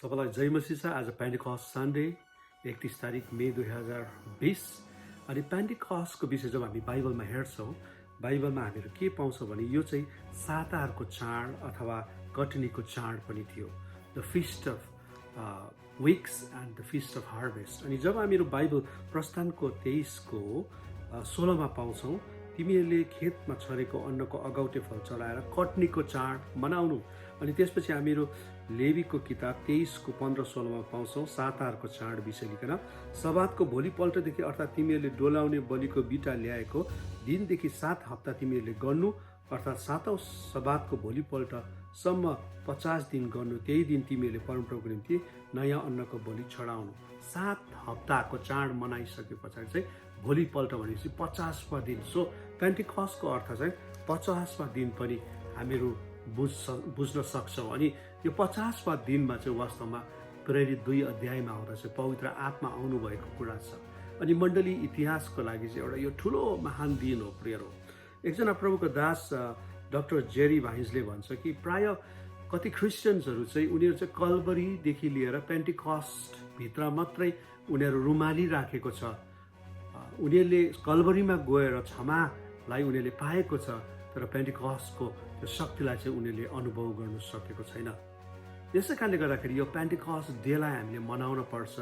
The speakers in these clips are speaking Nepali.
सबैलाई जय मसीह छ। आज पेन्टिकस्ट सन्डे 31 तारिक मे 2020 अनि पेन्टिकस्टको विषय जब हामी बाइबलमा हेर्छौँ, बाइबलमा हामीहरू के पाउँछौँ भने यो चाहिँ साताहरूको चाड अथवा कटनीको चाड पनि थियो, the feast of weeks and the feast of harvest. अनि जब हामीहरू बाइबल प्रस्थानको 23को 16मा पाउँछौँ, तिमीहरूले खेतमा छरेको अन्नको अगौटे फल चढाएर कटनीको चाड मनाउनु। अनि त्यसपछि हामीहरू लेवीको किताब 23को 15-16मा पाउँछौँ साताहरूको चाड विषय लिएर सबातको भोलिपल्टदेखि अर्थात् तिमीहरूले डोलाउने बलिको बिटा ल्याएको दिनदेखि 7 हप्ता तिमीहरूले गर्नु, अर्थात् 7औं सबातको भोलिपल्टसम्म 50 दिन गर्नु। त्यही दिन तिमीहरूले परमप्रभुको निम्ति नयाँ अन्नको बलि चढाउनु। 7 हप्ताको चाड मनाइसके पछाडि चाहिँ भोलिपल्ट भनेपछि 50वाँ दिन। सो पेन्टिकस्टको अर्थ चाहिँ 50वाँ दिन पनि हामीहरू बुझ्न सक्छौँ। अनि यो 50वाँ दिनमा चाहिँ वास्तवमा प्रेरित 2 अध्यायमा आउँदा चाहिँ पवित्र आत्मा आउनुभएको कुरा छ। अनि मण्डली इतिहासको लागि चाहिँ एउटा यो ठुलो महान दिन हो प्रियरो। एकजना प्रभुको दास डाक्टर जेरी भाइन्सले भन्छ कि प्राय कति क्रिस्चियन्सहरू चाहिँ उनीहरू चाहिँ कल्भरीदेखि लिएर पेन्टिकस्ट भित्र मात्रै उनीहरू रुमाली राखेको छ। उनीहरूले कल्भरीमा गएर क्षमालाई उनीहरूले पाएको छ, तर पेन्टिकस्टको त्यो शक्तिलाई चाहिँ उनीहरूले अनुभव गर्न सकेको छैन। यसै कारणले गर्दाखेरि यो पेन्टिकस्ट डेलाई हामीले मनाउन पर्छ।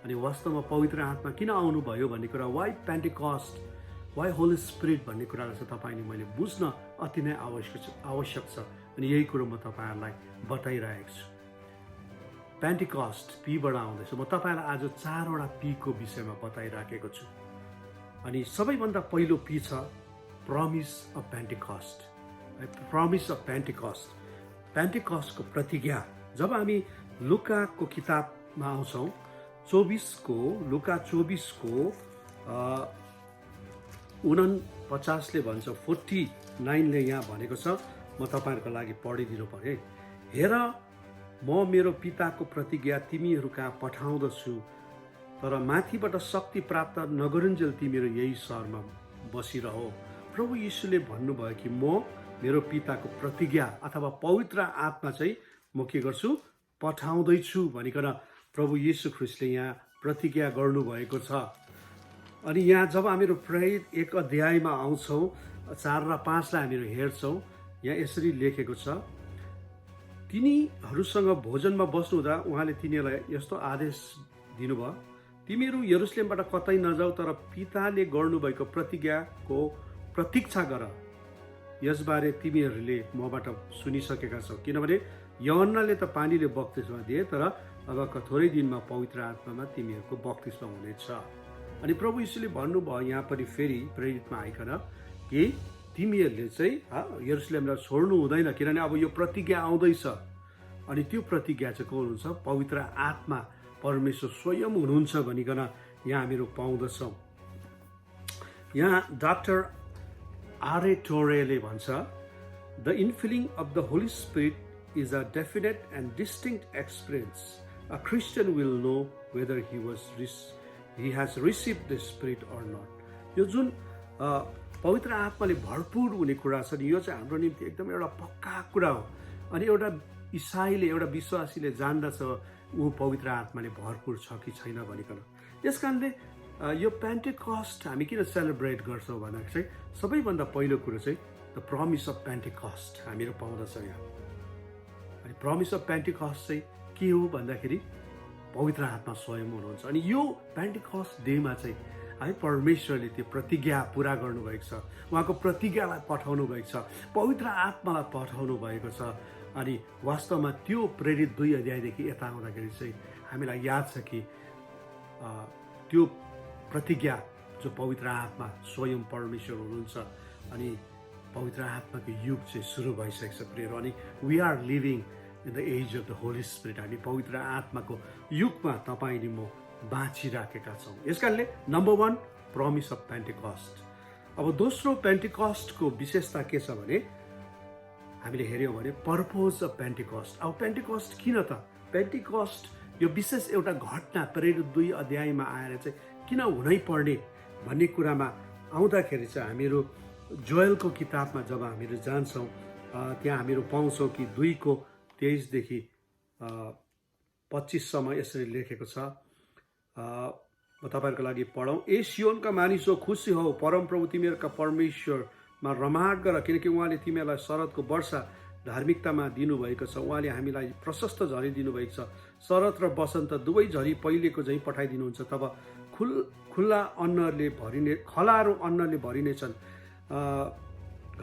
अनि वास्तवमा पवित्र आत्मा किन आउनुभयो भन्ने कुरा, वाइ पेन्टिकस्ट, वाइ होली स्पिरिट भन्ने कुरालाई चाहिँ तपाईँले मैले बुझ्न अति नै आवश्यक छ। अनि यही कुरो म तपाईँहरूलाई बताइरहेको छु। पेन्टिकस्ट पीबाट आउँदैछ। म तपाईँलाई आज 4वटा पीको विषयमा बताइराखेको छु। अनि सबैभन्दा पहिलो पी छ प्रमिस अफ पेन्टिकस्ट। प्रमिस अफ पेन्टिकस्ट, पेन्टिकस्टको प्रतिज्ञा। जब हामी लुकाको किताबमा आउँछौँ, लुका 24को 49ले भन्छ, 49ले यहाँ भनेको छ। म तपाईँहरूको लागि पढिदिनु पर्यो। हेर, म मेरो पिताको प्रतिज्ञा तिमीहरू कहाँ पठाउँदछु, तर माथिबाट शक्ति प्राप्त नगरुन्जेल तिमीहरू यही सहरमा बसिरहो। प्रभु यीशुले भन्नुभयो कि म मेरो पिताको प्रतिज्ञा अथवा पवित्र आत्मा चाहिँ म के गर्छु, पठाउँदैछु भनिकन प्रभु यीशु ख्रिस्टले यहाँ प्रतिज्ञा गर्नुभएको छ। अनि यहाँ जब हामीहरू प्रेरित 1 अध्यायमा आउँछौँ, 4 र 5लाई हामीहरू हेर्छौँ, यहाँ यसरी लेखेको छ, तिनीहरूसँग भोजनमा बस्नुहुँदा उहाँले तिनीहरूलाई यस्तो आदेश दिनुभयो, तिमीहरू यरुसलेमबाट कतै नजाऊ, तर पिताले गर्नुभएको प्रतिज्ञाको प्रतीक्षा गर। यसबारे तिमीहरूले मबाट सुनिसकेका छौ, किनभने यूहन्नाले त पानीले बप्तिस्मा दिए, तर अब थोरै दिनमा पवित्र आत्मामा तिमीहरूको बप्तिस्मा हुनेछ। अनि प्रभु यीशुले भन्नुभयो यहाँ पनि फेरि प्रेरितमा आइकन कि तिमीहरूले चाहिँ यरुसलेमलाई छोड्नु हुँदैन, किनभने अब यो प्रतिज्ञा आउँदैछ। अनि त्यो प्रतिज्ञा चाहिँ को हुनुहुन्छ? पवित्र आत्मा, परमेश्वर स्वयं हुनुहुन्छ भनिकन यहाँ हामीहरू पाउँदछौँ। यहाँ डाक्टर आर.ए. टोरेले भन्छ, the infilling of the Holy Spirit is a definite and distinct experience. A Christian will know whether he has received the spirit or not। यो जुन पवित्र आत्माले भरपूर हुने कुरा छ नि, यो चाहिँ हाम्रो निम्ति एकदम एउटा पक्का कुरा हो। अनि एउटा इसाईले, एउटा विश्वासीले जान्दछ ऊ पवित्र आत्माले भरपूर छ कि छैन भनिकन। त्यस कारणले यो पेन्टिकस्ट हामी किन सेलिब्रेट गर्छौँ भन्दा चाहिँ सबैभन्दा पहिलो कुरो चाहिँ द प्रमिस अफ पेन्टिकस्ट हामीहरू पाउँदछौँ यहाँ। अनि प्रमिस अफ पेन्टिकस्ट चाहिँ के हो भन्दाखेरि पवित्र आत्मा स्वयं हुनुहुन्छ। अनि यो पेन्टिकस्ट डेमा चाहिँ है परमेश्वरले त्यो प्रतिज्ञा पुरा गर्नुभएको छ, उहाँको प्रतिज्ञालाई पठाउनु भएको छ, पवित्र आत्मालाई पठाउनु भएको छ। अनि वास्तवमा त्यो प्रेरित 2 अध्यायदेखि यता आउँदाखेरि चाहिँ हामीलाई याद छ कि त्यो प्रतिज्ञा जो पवित्र आत्मा स्वयं परमेश्वर हुनुहुन्छ। अनि पवित्र आत्माको युग चाहिँ सुरु भइसकेको छ प्रियहरू। अनि we are living in the age of the Holy Spirit. हामी पवित्र आत्माको युगमा तपाईँ अनि म बाँचिराखेका छौँ। यस कारणले नम्बर 1 प्रमिस अफ पेन्टिकस्ट। अब दोस्रो पेन्टिकस्टको विशेषता के छ भने हामीले हेऱ्यौँ भने पर्पोज अफ पेन्टिकस्ट। अब पेन्टिकस्ट किन त? पेन्टिकस्ट यो विशेष एउटा घटना प्रेरित 2 अध्यायमा आएर चाहिँ किन हुनै पर्ने भन्ने कुरामा आउँदाखेरि चाहिँ हामीहरू जोएलको किताबमा जब हामीहरू जान्छौँ, त्यहाँ हामीहरू पाउँछौँ कि 2को 23देखि 25सम्म यसरी लेखेको छ। म तपाईँहरूको लागि पढौँ। ए सियोनका मानिसो खुसी हौ, परमप्रभु तिमीहरूका परमेश्वरमा रमाहट गर, किनकि उहाँले तिमीहरूलाई शरदको वर्षा धार्मिकतामा दिनुभएको छ। उहाँले हामीलाई प्रशस्त झरी दिनुभएको छ। शरद र वसन्त दुवै झरी पहिलेको झैँ पठाइदिनुहुन्छ। तब खलाहरू अन्नले भरिनेछन्,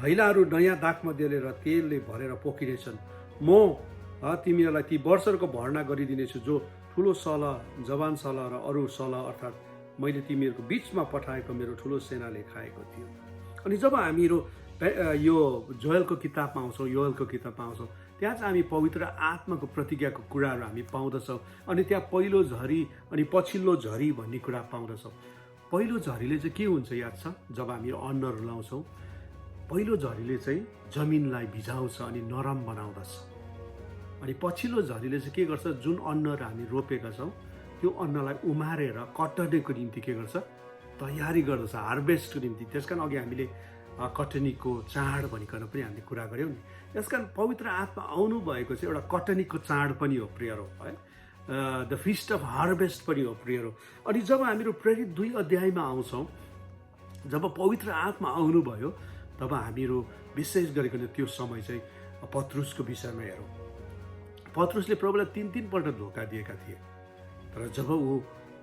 घैलाहरू नयाँ दाखमध्यले र तेलले भरेर पोखिनेछन्। म तिमीहरूलाई ती वर्षहरूको भर्ना गरिदिनेछु जो ठुलो सल, जवान सल र अरू सल अर्थात् मैले तिमीहरूको बिचमा पठाएको मेरो ठुलो सेनाले खाएको थियो। अनि जब हामीहरू यो जोएलको किताबमा आउँछौँ, योएलको किताबमा आउँछौँ, त्यहाँ चाहिँ हामी पवित्र आत्माको प्रतिज्ञाको कुराहरू हामी पाउँदछौँ। अनि त्यहाँ पहिलो झरी अनि पछिल्लो झरी भन्ने कुरा पाउँदछौँ। पहिलो झरीले चाहिँ के हुन्छ याद छ? जब हामी अन्नहरू लाउँछौँ, पहिलो झरीले चाहिँ जमिनलाई भिजाउँछ अनि नरम बनाउँदछ। अनि पछिल्लो झरीले चाहिँ के गर्छ? जुन अन्नहरू हामी रोपेका छौँ त्यो अन्नलाई उमारेर कटनीको निम्ति के गर्छ? तयारी गर्दछ, हार्भेस्टको निम्ति। त्यस कारण अघि हामीले कटनीको चाड भनिकन पनि हामीले कुरा गऱ्यौँ नि। यस कारण पवित्र आत्मा आउनु भएको चाहिँ एउटा कटनीको चाड पनि हो प्रियहरू, है। द फिस्ट अफ हार्भेस्ट पनि हो प्रियहरू। अनि जब हामीहरू प्रेरित 2 अध्यायमा आउँछौँ, जब पवित्र आत्मा आउनुभयो तब हामीहरू विशेष गरिकन त्यो समय चाहिँ पत्रुसको विषयमा हेरौँ। पत्रुसले प्रभुलाई 3 पल्ट धोका दिएका थिए, तर जब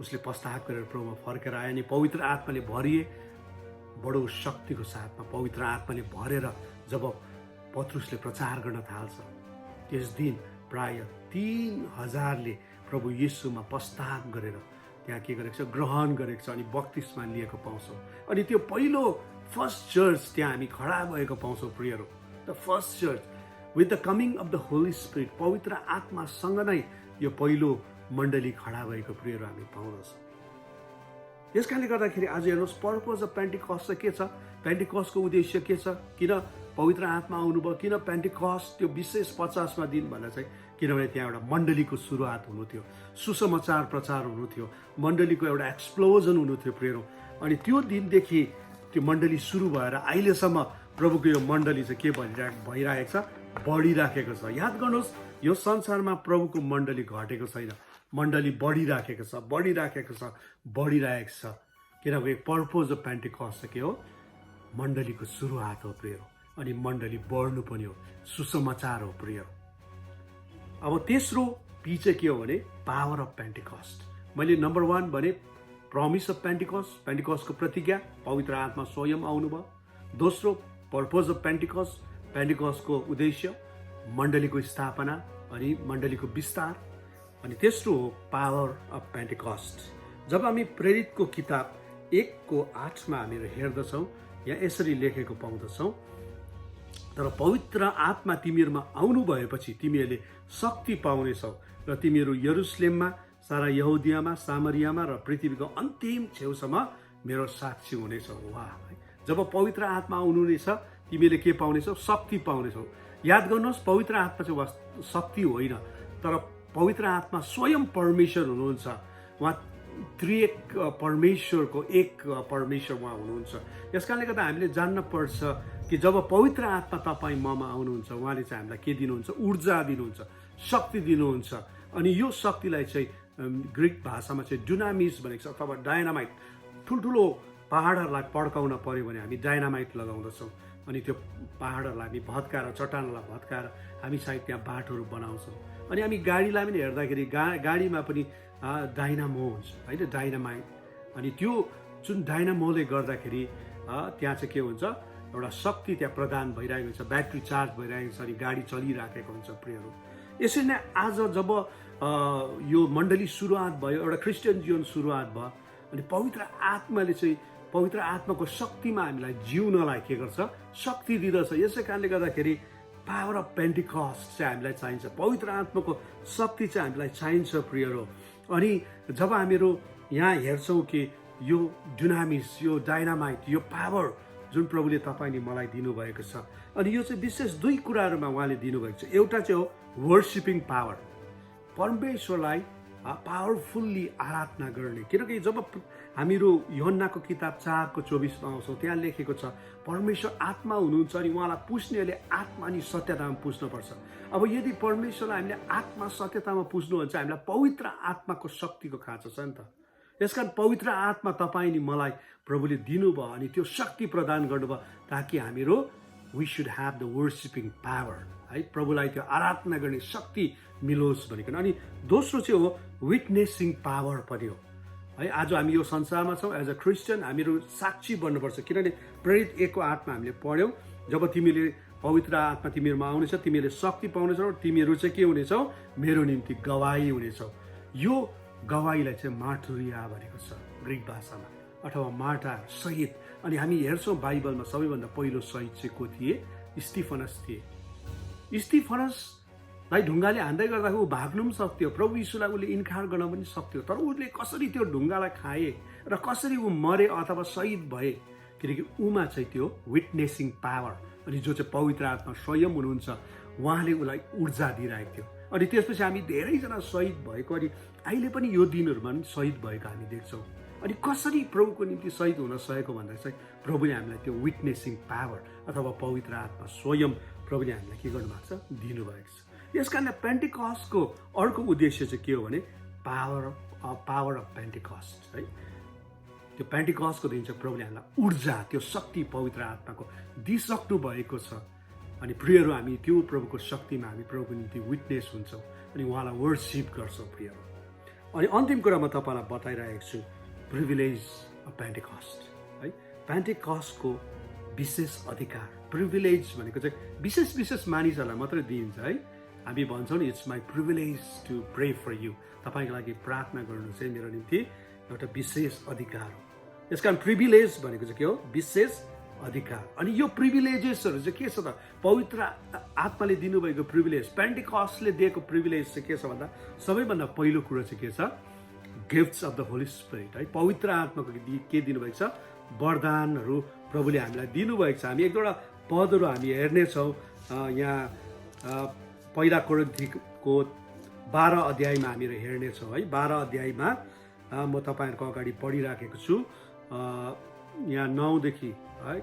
उसले पश्चाताप गरेर प्रभुमा फर्केर आए अनि पवित्र आत्माले भरिए, बडो शक्तिको साथमा पवित्र आत्माले भरेर जब पत्रुसले प्रचार गर्न थाल्छ, त्यस दिन प्राय 3000ले प्रभु येशूमा पश्चाताप गरेर त्यहाँ के गरेको छ? ग्रहण गरेको छ अनि बत्तिस्मा लिएको पाउँछौँ। अनि त्यो पहिलो फर्स्ट चर्च त्यहाँ हामी खडा भएको पाउँछौँ प्रियहरू। The first church with the coming of the Holy spirit, पवित्र आत्मासँग नै यो पहिलो मण्डली खडा भएको प्रियहरू हामी पाउँदछौँ। यस कारणले गर्दाखेरि आज हेर्नुहोस्, पर्पज अफ पेन्टिकस्ट के छ? पेन्टिकस्टको उद्देश्य के छ? किन पवित्र आत्मा आउनुभयो? किन पेन्टिकस्ट त्यो विशेष 50मा दिन भन्दा चाहिँ? किनभने त्यहाँ एउटा मण्डलीको सुरुवात हुनु थियो, सुसमाचार प्रचार हुनु थियो, मण्डलीको एउटा एक्सप्लोजन हुनु थियो प्रियहरू। अनि त्यो दिनदेखि त्यो मण्डली सुरु भएर अहिलेसम्म प्रभुको यो मण्डली चाहिँ के भइरहेको छ? बढिराखेको छ। याद गर्नुहोस्, यो संसारमा प्रभुको मण्डली घटेको छैन, मण्डली बढिराखेको छ, बढिराखेको छ, बढिरहेको छ। किनभने पर्पज अफ पेन्टिकस्ट के हो? मण्डलीको सुरुवात हो प्रियहरू। अनि मण्डली बढ्नु पनि हो, सुसमाचार हो प्रियहरू। अब तेस्रो पी चाहिँ के हो भने पावर अफ पेन्टिकस्ट। मैले नम्बर 1 भने प्रमिस अफ पेन्टिकस्ट, पेन्टिकस्टको प्रतिज्ञा, पवित्र आत्मा स्वयं आउनुभयो। दोस्रो पर्पज अफ पेन्टिकस्ट, पेन्टिकस्टको उद्देश्य, मण्डलीको स्थापना अनि मण्डलीको विस्तार। अनि तेस्रो हो पावर अफ पेन्टिकस्ट। जब हामी प्रेरितको किताब 1:8मा हामीहरू हेर्दछौँ, यहाँ यसरी लेखेको पाउँदछौँ, तर पवित्र आत्मा तिमीहरूमा आउनु भएपछि तिमीहरूले शक्ति पाउनेछौ र तिमीहरू यरुसलेममा, सारा यहुदियामा, सामरियामा र पृथ्वीको अन्तिम छेउसम्म मेरो साक्षी हुनेछौ। वाह! जब पवित्र आत्मा आउनुहुनेछ तिमीले के पाउनेछौ? शक्ति पाउनेछौ। याद गर्नुहोस्, पवित्र आत्मा चाहिँ शक्ति होइन, तर पवित्र आत्मा स्वयं परमेश्वर हुनुहुन्छ। उहाँ त्रिएक परमेश्वरको एक परमेश्वर उहाँ हुनुहुन्छ। यस कारणले गर्दा हामीले जान्न पर्छ कि जब पवित्र आत्मा तपाईँ ममा आउनुहुन्छ, उहाँले चाहिँ हामीलाई के दिनुहुन्छ? ऊर्जा दिनुहुन्छ, शक्ति दिनुहुन्छ। अनि यो शक्तिलाई चाहिँ ग्रिक भाषामा चाहिँ डुनामिस भनेको छ, अथवा डायनामाइट। ठुल्ठुलो पहाडहरूलाई पड्काउन पर्यो भने हामी डायनामाइट लगाउँदछौँ, अनि त्यो पहाडहरूलाई हामी भत्काएर, चट्टानलाई भत्काएर हामी सायद त्यहाँ बाटोहरू बनाउँछौँ। अनि हामी गाडीलाई पनि हेर्दाखेरि गाडीमा पनि डाइनामो हुन्छ, होइन, डाइनामाइट। अनि त्यो जुन डाइनामोले गर्दाखेरि त्यहाँ चाहिँ के हुन्छ? एउटा शक्ति त्यहाँ प्रदान भइरहेको हुन्छ, ब्याट्री चार्ज भइरहेको छ अनि गाडी चलिराखेको हुन्छ प्रियहरू। यसरी नै आज जब यो मण्डली सुरुवात भयो, एउटा क्रिस्चियन जीवन सुरुवात भयो, अनि पवित्र आत्माले चाहिँ पवित्र आत्माको शक्तिमा हामीलाई जिउनलाई के गर्छ? शक्ति दिँदछ। यसै कारणले गर्दाखेरि पावर अफ पेन्टिकस्ट चाहिँ हामीलाई चाहिन्छ, पवित्र आत्माको शक्ति चाहिँ हामीलाई चाहिन्छ प्रियहरू। अनि जब हामीहरू यहाँ हेर्छौँ कि यो डुनामिस, यो डाइनामाइट, यो पावर जुन प्रभुले तपाईँले मलाई दिनुभएको छ, अनि यो चाहिँ विशेष 2 कुराहरूमा उहाँले दिनुभएको छ। एउटा चाहिँ हो वर्सिपिङ पावर, परमेश्वरलाई पावरफुल्ली आराधना गर्ने। किनकि जब हामीहरू यूहन्नाको किताब 4:24 आउँछौँ, त्यहाँ लेखेको छ परमेश्वर आत्मा हुनुहुन्छ अनि उहाँलाई पुज्नेहरूले आत्मा अनि सत्यतामा पुज्नुपर्छ। अब यदि परमेश्वरलाई हामीले आत्मा सत्यतामा पुज्नु भने चाहिँ हामीलाई पवित्र आत्माको शक्तिको खाँचो छ नि त। यसकारण पवित्र आत्मा तपाईँ अनि मलाई प्रभुले दिनुभयो अनि त्यो शक्ति प्रदान गर्नुभयो ताकि हामीहरू we should have the worshipping power, है, प्रभुलाई त्यो आराधना गर्ने शक्ति मिलोस् भनिकन। अनि दोस्रो चाहिँ हो विटनेसिङ पावर पनि हो, है। आज हामी यो संसारमा छौँ, एज अ क्रिस्चियन हामीहरू साक्षी बन्नुपर्छ। किनभने प्रेरित 1को 8मा हामीले पढ्यौँ, जब तिमीले पवित्र आत्मा तिमीहरूमा आउनेछ तिमीहरूले शक्ति पाउनेछौ, तिमीहरू चाहिँ के हुनेछौ, मेरो निम्ति गवाही हुनेछौ। यो गवाहीलाई चाहिँ मार्टुरिया भनेको छ ग्रिक भाषामा, अथवा मार्टार, शहीद। अनि हामी हेर्छौँ बाइबलमा सबैभन्दा पहिलो शहीद चाहिँ को थिए? स्टिफनस थिए। स्टिफनसलाई ढुङ्गाले हान्दै गर्दा ऊ भाग्नु पनि सक्थ्यो, प्रभु यीशुलाई उसले इन्कार गर्न पनि सक्थ्यो, तर उसले कसरी त्यो ढुङ्गालाई खाए र कसरी ऊ मरे अथवा शहीद भए? किनकि ऊमा चाहिँ त्यो विटनेसिङ पावर अनि जो चाहिँ पवित्र आत्मा स्वयं हुनुहुन्छ उहाँले उसलाई ऊर्जा दिइरहेको थियो। अनि त्यसपछि हामी धेरैजना शहीद भएको अनि अहिले पनि यो दिनहरूमा पनि शहीद भएको हामी देख्छौँ। अनि कसरी प्रभुको निम्ति शहीद हुन सकेको भन्दा चाहिँ प्रभुले हामीलाई त्यो विटनेसिङ पावर अथवा पवित्र आत्मा स्वयं प्रभुले हामीलाई के गर्नुभएको छ, दिनुभएको छ। यस कारण पेन्टिकस्टको अर्को उद्देश्य चाहिँ के हो भने पावर अफ पेन्टिकस्ट, है। त्यो पेन्टिकस्टको दिन चाहिँ प्रभुले हामीलाई ऊर्जा, त्यो शक्ति पवित्र आत्माको दिइसक्नु भएको छ। अनि प्रियहरू हामी त्यो प्रभुको शक्तिमा हामी प्रभुको निम्ति विटनेस हुन्छौँ अनि उहाँलाई वर्सिप गर्छौँ प्रियहरू। अनि अन्तिम कुरा म तपाईँलाई बताइरहेको छु, प्रिभिलेज अफ पेन्टिकस्ट, है। पेन्टिकस्टको विशेष अधिकार, प्रिभिलेज भनेको चाहिँ विशेष मानिसहरूलाई मात्रै दिइन्छ, है। हामी भन्छौँ नि it's my privilege to pray for you, तपाईँको लागि प्रार्थना गर्नु चाहिँ मेरो निम्ति एउटा विशेष अधिकार हो। यसकारण प्रिभिलेज भनेको चाहिँ के हो? विशेष अधिकार। अनि यो प्रिभिलेजेसहरू चाहिँ के छ त? पवित्र आत्माले दिनुभएको प्रिभिलेज, पेन्टिकस्टले दिएको प्रिभिलेज चाहिँ के छ भन्दा सबैभन्दा पहिलो कुरो चाहिँ के छ? Gifts of the Holy spirit, है। पवित्र आत्माको के दिनुभएको छ? वरदानहरू प्रभुले हामीलाई दिनुभएको छ। हामी एक दुईवटा पदहरू हामी हेर्नेछौँ यहाँ पहिला कोरिन्थीको 12 अध्यायमा हामीहरू हेर्नेछौँ, है। 12 अध्यायमा म तपाईँहरूको अगाडि पढिराखेको छु, यहाँ 9देखि, है,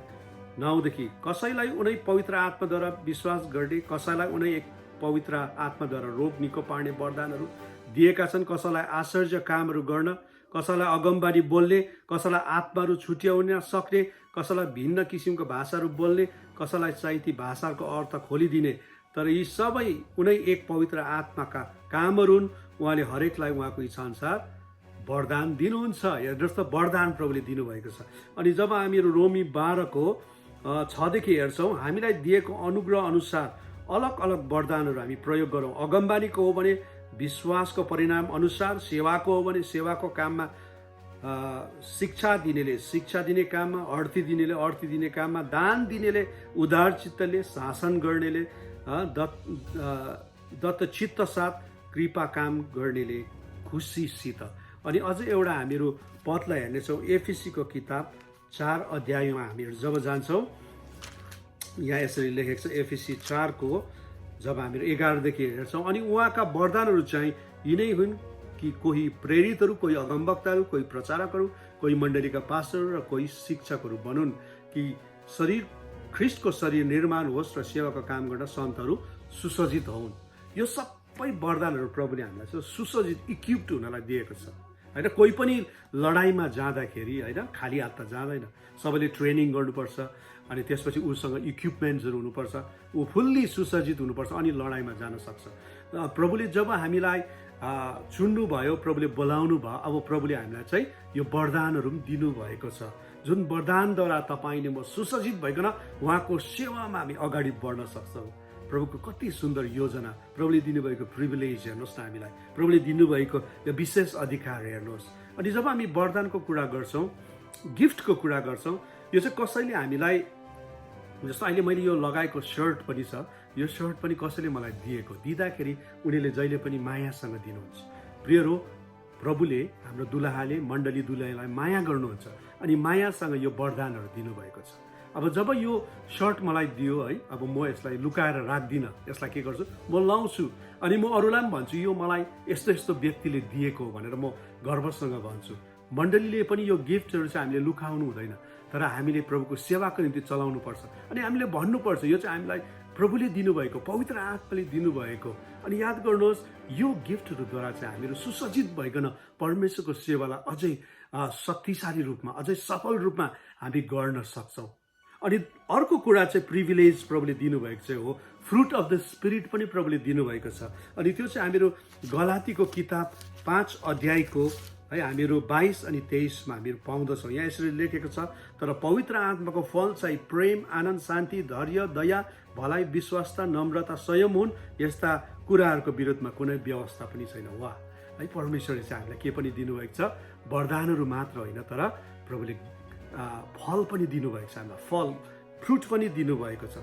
9देखि। कसैलाई उनै पवित्र आत्माद्वारा विश्वास गर्ने, कसैलाई उनै एक पवित्र आत्माद्वारा रोग निको पार्ने वरदानहरू दिएका छन्, कसैलाई आश्चर्य कामहरू गर्न, कसैलाई अगमबानी बोल्ने, कसैलाई आत्माहरू छुट्याउन सक्ने, कसैलाई भिन्न किसिमको भाषाहरू बोल्ने, कसैलाई चाहिँ ती भाषाको अर्थ खोलिदिने। तर यी सबै उनै एक पवित्र आत्माका कामहरू हुन्। उहाँले हरेकलाई उहाँको इच्छाअनुसार वरदान दिनुहुन्छ। जस्तो वरदान प्रभुले दिनुभएको छ। अनि जब हामीहरू रोमी 12को 6देखि हेर्छौँ, हामीलाई दिएको अनुग्रह अनुसार अलग अलग वरदानहरू हामी प्रयोग गरौँ। अगमबानीको हो भने विश्वासको परिणाम अनुसार, सेवाको हो भने सेवाको काममा, शिक्षा दिनेले शिक्षा दिने काममा, अर्थी दिनेले अर्थी दिने काममा, दान दिनेले उदार चित्तले, शासन गर्नेले दत्तचित्त साथ, कृपा काम गर्नेले खुसीसित। अनि अझ एउटा हामीहरू पदलाई हेर्नेछौँ, एफिसीको किताब 4 अध्यायमा हामीहरू जब जान्छौँ, यहाँ यसरी लेखेको छ, एफिसी 4को जब हामीहरू 11देखि हेर्छौँ। अनि उहाँका वरदानहरू चाहिँ यिनै हुन् कि कोही प्रेरितहरू, कोही अगमवक्ताहरू, कोही प्रचारकहरू, कोही मण्डलीका पास्टरहरू र कोही शिक्षकहरू बनुन्, कि शरीर ख्रिस्टको शरीर निर्माण होस् र सेवाको काम गर्न सन्तहरू सुसज्जित हुन्। यो सबै वरदानहरू प्रभुले हामीलाई सुसज्जित, इक्विप्ड हुनलाई दिएको छ, होइन। कोही पनि लडाइँमा जाँदाखेरि, होइन, खाली हात त जाँदैन, सबैले ट्रेनिङ गर्नुपर्छ। अनि त्यसपछि उसँग इक्विपमेन्ट्सहरू हुनुपर्छ, ऊ फुल्ली सुसज्जित हुनुपर्छ, अनि लडाइँमा जान सक्छ। प्रभुले जब हामीलाई चुन्नुभयो, प्रभुले बोलाउनु भयो, अब प्रभुले हामीलाई चाहिँ यो वरदानहरू पनि दिनुभएको छ, जुन वरदानद्वारा तपाईँले म सुसज्जित भइकन उहाँको सेवामा हामी अगाडि बढ्न सक्छौँ। प्रभुको कति सुन्दर योजना, प्रभुले दिनुभएको प्रिभिलेज हेर्नुहोस् न हामीलाई, प्रभुले दिनुभएको यो विशेष अधिकार हेर्नुहोस्। अनि जब हामी वरदानको कुरा गर्छौँ, गिफ्टको कुरा गर्छौँ, यो चाहिँ कसैले हामीलाई, जस्तो अहिले मैले यो लगाएको सर्ट पनि छ, यो सर्ट पनि कसैले मलाई दिएको, दिँदाखेरि उनीहरूले जहिले पनि मायासँग दिनुहुन्छ। प्रियहरू, प्रभुले, हाम्रो दुलहाले, मण्डली दुलहालाई माया गर्नुहुन्छ अनि मायासँग यो वरदानहरू दिनुभएको छ। अब जब यो सर्ट मलाई दियो है, अब म यसलाई लुकाएर राख्दिनँ, यसलाई के गर्छु, म लाउँछु अनि म अरूलाई पनि भन्छु यो मलाई यस्तो यस्तो व्यक्तिले दिएको भनेर म गर्वसँग भन्छु। मण्डलीले पनि यो गिफ्टहरू चाहिँ हामीले लुकाउनु हुँदैन, तर हामीले प्रभुको सेवाको निम्ति चलाउनु पर्छ अनि हामीले भन्नुपर्छ यो चाहिँ हामीलाई प्रभुले दिनुभएको, पवित्र आत्माले दिनुभएको। अनि याद गर्नुहोस् यो गिफ्टहरूद्वारा चाहिँ हामीहरू सुसज्जित भइकन परमेश्वरको सेवालाई अझै शक्तिशाली रूपमा, अझै सफल रूपमा हामी गर्न सक्छौँ। अनि अर्को कुरा चाहिँ प्रिभिलेज प्रभुले दिनुभएको चाहिँ हो फ्रुट अफ द स्पिरिट पनि प्रभुले दिनुभएको छ। अनि त्यो चाहिँ हामीहरू गलातीको किताब 5 अध्यायको है हामीहरू 22 अनि 23मा हामीहरू पाउँदछौँ। यहाँ यसरी लेखेको छ, तर पवित्र आत्माको फल चाहिँ प्रेम, आनन्द, शान्ति, धैर्य, दया, भलाइ, विश्वासता, नम्रता, संयम हुन्। यस्ता कुराहरूको विरोधमा कुनै व्यवस्था पनि छैन। वाह है, परमेश्वरले चाहिँ हामीलाई के पनि दिनुभएको छ, वरदानहरू मात्र होइन तर प्रभुले फल पनि दिनुभएको छ, हामीलाई फल फ्रुट पनि दिनुभएको छ।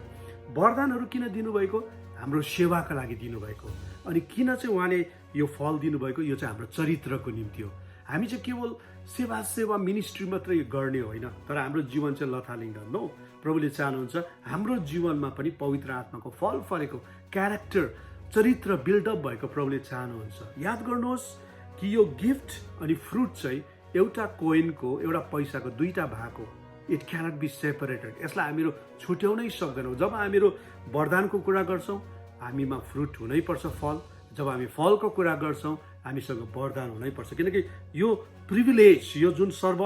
वरदानहरू किन दिनुभएको? हाम्रो सेवाका लागि दिनुभएको। अनि किन चाहिँ उहाँले यो फल दिनुभएको? यो चाहिँ हाम्रो चरित्रको निम्ति हो। हामी चाहिँ केवल सेवा मिनिस्ट्री मात्रै गर्ने होइन, तर हाम्रो जीवन चाहिँ लथालिङ्ग नो। प्रभुले चाहनुहुन्छ हाम्रो जीवनमा पनि पवित्र आत्माको फल फलेको, क्यारेक्टर, चरित्र बिल्डअप भएको प्रभुले चाहनुहुन्छ। याद गर्नुहोस् कि यो गिफ्ट अनि फ्रुट चाहिँ एउटा कोइनको, एउटा पैसाको दुईटा भाग हो। It cannot be separated. यसलाई हामीहरू छुट्याउनै सक्दैनौँ। जब हामीहरू वरदानको कुरा गर्छौँ हामीमा फ्रुट हुनैपर्छ, फल। जब हामी फलको कुरा गर्छौँ हामीसँग वरदान हुनैपर्छ, किनकि यो प्रिभिलेज, यो जुन सर्व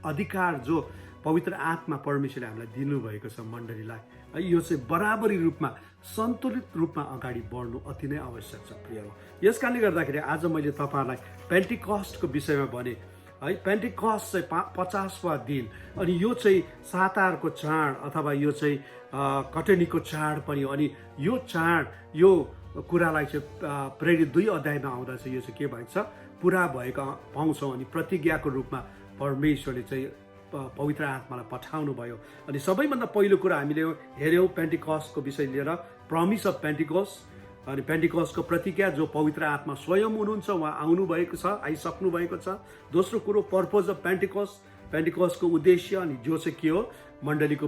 अधिकार जो पवित्र आत्मा परमेश्वरले हामीलाई दिनुभएको छ मण्डलीलाई, यो चाहिँ बराबरी रूपमा, सन्तुलित रूपमा अगाडि बढ्नु अति नै आवश्यक छ प्रियहरू। यस कारणले गर्दाखेरि आज मैले तपाईँहरूलाई पेन्टिकस्टको विषयमा भने है। पेन्टिकस्ट चाहिँ 50वां दिन, अनि यो चाहिँ सातारको चाड अथवा यो चाहिँ कटनीको चाड पनि। अनि यो चाड, यो कुरालाई चाहिँ प्रेरित 2 अध्यायमा आउँदा चाहिँ यो चाहिँ के भएको छ, पुरा भएको पाउँछौँ। अनि प्रतिज्ञाको रूपमा परमेश्वरले चाहिँ पवित्र आत्मालाई पठाउनु भयो। अनि सबैभन्दा पहिलो कुरा हामीले हेऱ्यौँ पेन्टिकस्टको विषय लिएर, प्रमिस अफ पेन्टिकस्ट। अनि पेन्टिकस्टको प्रतिज्ञा जो पवित्र आत्मा स्वयं हुनुहुन्छ, उहाँ आउनुभएको छ, आइसक्नु भएको छ। दोस्रो कुरो पर्पज अफ पेन्टिकस्ट, पेन्टिकस्टको उद्देश्य, अनि जो चाहिँ के हो, मण्डलीको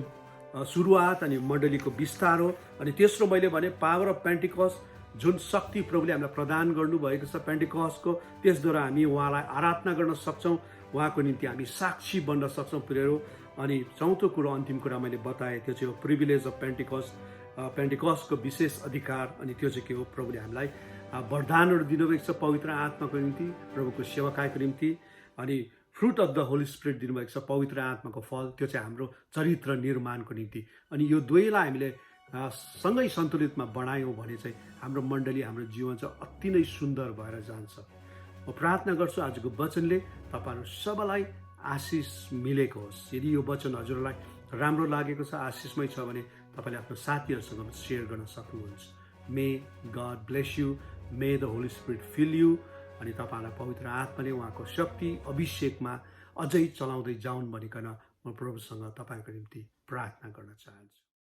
सुरुवात अनि मण्डलीको विस्तार हो। अनि तेस्रो मैले भने पावर अफ पेन्टिकस्ट, जुन शक्ति प्रभुले हामीलाई प्रदान गर्नुभएको छ पेन्टिकस्टको, त्यसद्वारा हामी उहाँलाई आराधना गर्न सक्छौँ, उहाँको निम्ति हामी साक्षी बन्न सक्छौँ प्रियहरू। अनि चौथो कुरो, अन्तिम कुरा मैले बताएँ, त्यो चाहिँ हो प्रिभिलेज अफ पेन्टिकस्ट, पेन्टिकस्टको विशेष अधिकार। अनि त्यो चाहिँ के हो, प्रभुले हामीलाई वरदानहरू दिनुभएको छ पवित्र आत्माको निम्ति, प्रभुको सेवाकाईको निम्ति। अनि fruit of the Holy spirit दिनुभएको छ, पवित्र आत्माको फल, त्यो चाहिँ हाम्रो चरित्र निर्माणको निम्ति। अनि यो दुवैलाई हामीले सँगै सन्तुलितमा बनायौँ भने चाहिँ हाम्रो मण्डली, हाम्रो जीवन चाहिँ अति नै सुन्दर भएर जान्छ। म प्रार्थना गर्छु आजको वचनले तपाईँहरू सबैलाई आशिष मिलेको होस्। यदि यो वचन हजुरलाई राम्रो लागेको छ, आशिषमै छ भने तपाईँले आफ्नो साथीहरूसँग सेयर गर्न सक्नुहुन्छ। May God bless you, may the Holy Spirit fill you. अनि तपाईँहरूलाई पवित्र आत्माले उहाँको शक्ति, अभिषेकमा अझै चलाउँदै जाउन् भनिकन म प्रभुसँग तपाईँको निम्ति प्रार्थना गर्न चाहन्छु।